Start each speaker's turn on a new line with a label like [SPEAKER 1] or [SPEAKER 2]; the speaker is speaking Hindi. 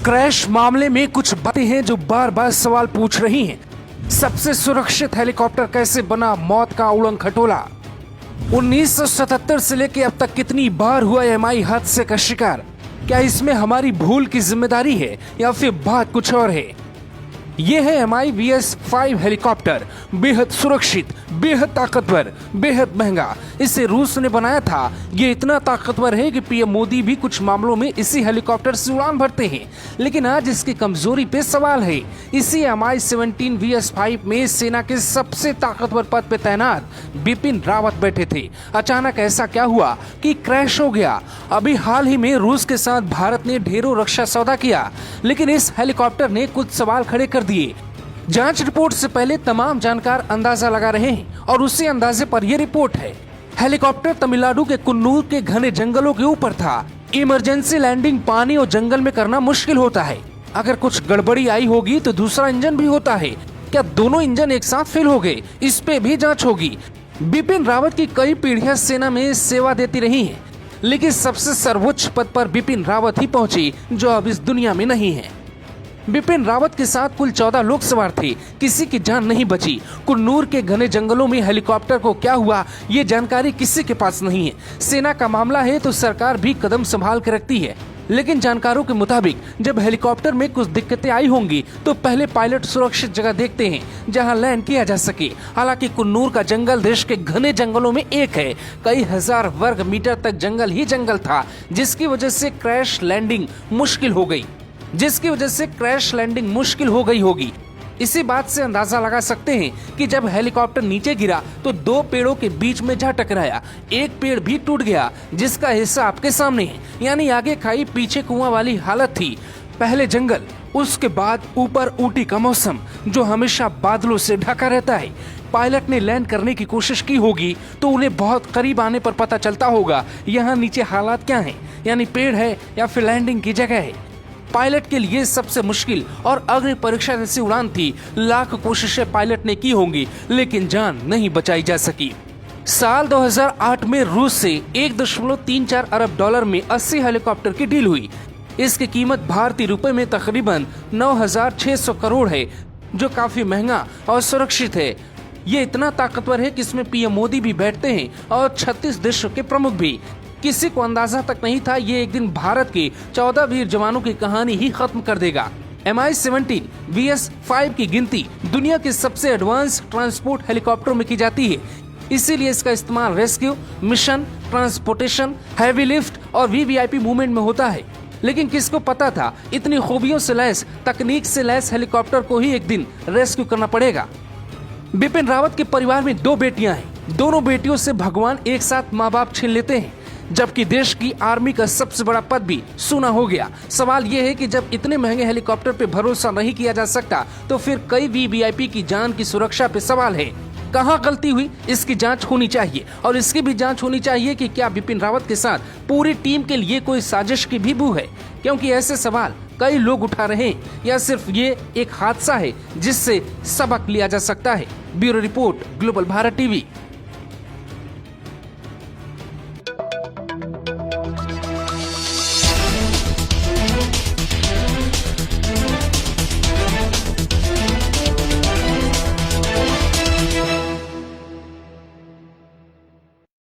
[SPEAKER 1] क्रैश मामले में कुछ बातें हैं जो बार बार सवाल पूछ रही हैं। सबसे सुरक्षित हेलीकॉप्टर कैसे बना मौत का उड़न खटोला। 1977 से लेकर अब तक कितनी बार हुआ एमआई हादसे का शिकार। क्या इसमें हमारी भूल की जिम्मेदारी है या फिर बात कुछ और है। यह है एमआई VS-5 हेलीकॉप्टर। बेहद सुरक्षित, बेहद ताकतवर, बेहद महंगा। इसे रूस ने बनाया था। ये इतना ताकतवर है कि पीएम मोदी भी कुछ मामलों में इसी हेलीकॉप्टर से उड़ान भरते हैं। लेकिन आज इसकी कमजोरी पे सवाल है। इसी MI-17 VS-5 में सेना के सबसे ताकतवर पद पे तैनात बिपिन रावत बैठे थे। अचानक ऐसा क्या हुआ कि क्रैश हो गया। अभी हाल ही में रूस के साथ भारत ने ढेरों रक्षा सौदा किया, लेकिन इस हेलीकॉप्टर ने कुछ सवाल खड़े कर दिए। जांच रिपोर्ट से पहले तमाम जानकार अंदाजा लगा रहे हैं और उसी अंदाजे पर यह रिपोर्ट है। हेलीकॉप्टर तमिलनाडु के कुन्नूर के घने जंगलों के ऊपर था। इमरजेंसी लैंडिंग पानी और जंगल में करना मुश्किल होता है। अगर कुछ गड़बड़ी आई होगी तो दूसरा इंजन भी होता है। क्या दोनों इंजन एक साथ फेल हो गए, इस पे भी जांच होगी। बिपिन रावत की कई पीढ़ियां सेना में सेवा देती रही हैं, लेकिन सबसे सर्वोच्च पद पर बिपिन रावत ही पहुंची जो अब इस दुनिया में नहीं है। बिपिन रावत के साथ कुल 14 लोग सवार थे। किसी की जान नहीं बची। कुन्नूर के घने जंगलों में हेलीकॉप्टर को क्या हुआ, ये जानकारी किसी के पास नहीं है। सेना का मामला है तो सरकार भी कदम संभाल के रखती है, लेकिन जानकारों के मुताबिक जब हेलीकॉप्टर में कुछ दिक्कतें आई होंगी तो पहले पायलट सुरक्षित जगह देखते हैं जहां लैंड किया जा सके। हालांकि कुन्नूर का जंगल देश के घने जंगलों में एक है। कई हजार वर्ग मीटर तक जंगल ही जंगल था, जिसकी वजह से क्रैश लैंडिंग मुश्किल हो गई होगी। इसी बात से अंदाजा लगा सकते हैं कि जब हेलीकॉप्टर नीचे गिरा तो दो पेड़ों के बीच में जा टकराया। एक पेड़ भी टूट गया, जिसका हिस्सा आपके सामने है। यानी आगे खाई पीछे कुआं वाली हालत थी। पहले जंगल, उसके बाद ऊपर ऊटी का मौसम जो हमेशा बादलों से ढका रहता है। पायलट ने लैंड करने की कोशिश की होगी तो उन्हें बहुत करीब आने पर पता चलता होगा यहाँ नीचे हालात क्या हैं, यानी पेड़ है या फिर लैंडिंग की जगह है। पायलट के लिए सबसे मुश्किल और अग्नि परीक्षा जैसी उड़ान थी। लाख कोशिशें पायलट ने की होंगी, लेकिन जान नहीं बचाई जा सकी। साल 2008 में रूस से 1.34 अरब डॉलर में 80 हेलीकॉप्टर की डील हुई। इसकी कीमत भारतीय रुपए में तकरीबन 9,600 करोड़ है, जो काफी महंगा और सुरक्षित है। ये इतना ताकतवर है कि इसमें पीएम मोदी भी बैठते हैं और 36 देशों के प्रमुख भी। किसी को अंदाजा तक नहीं था ये एक दिन भारत के 14 वीर जवानों की कहानी ही खत्म कर देगा। MI-17 VS-5 की गिनती दुनिया के सबसे एडवांस ट्रांसपोर्ट हेलीकॉप्टरों में की जाती है। इसीलिए इसका इस्तेमाल rescue mission, transportation, heavy lift और VVIP मूवमेंट में होता है। लेकिन किसको पता था इतनी खूबियों से लैस, तकनीक से लैस हेलीकॉप्टर को ही एक दिन रेस्क्यू करना पड़ेगा। बिपिन रावत के परिवार में 2 बेटियां हैं। दोनों बेटियों से भगवान एक साथ माँ बाप छीन लेते हैं, जबकि देश की आर्मी का सबसे बड़ा पद भी सूना हो गया। सवाल यह है कि जब इतने महंगे हेलीकॉप्टर पे भरोसा नहीं किया जा सकता तो फिर कई VVIP की जान की सुरक्षा पे सवाल है। कहाँ गलती हुई, इसकी जांच होनी चाहिए। और इसकी भी जांच होनी चाहिए कि क्या बिपिन रावत के साथ पूरी टीम के लिए कोई साजिश की भी बू है, क्योंकि ऐसे सवाल कई लोग उठा रहे हैं। या सिर्फ ये एक हादसा है जिससे सबक लिया जा सकता है। Bureau report, global Bharat TV.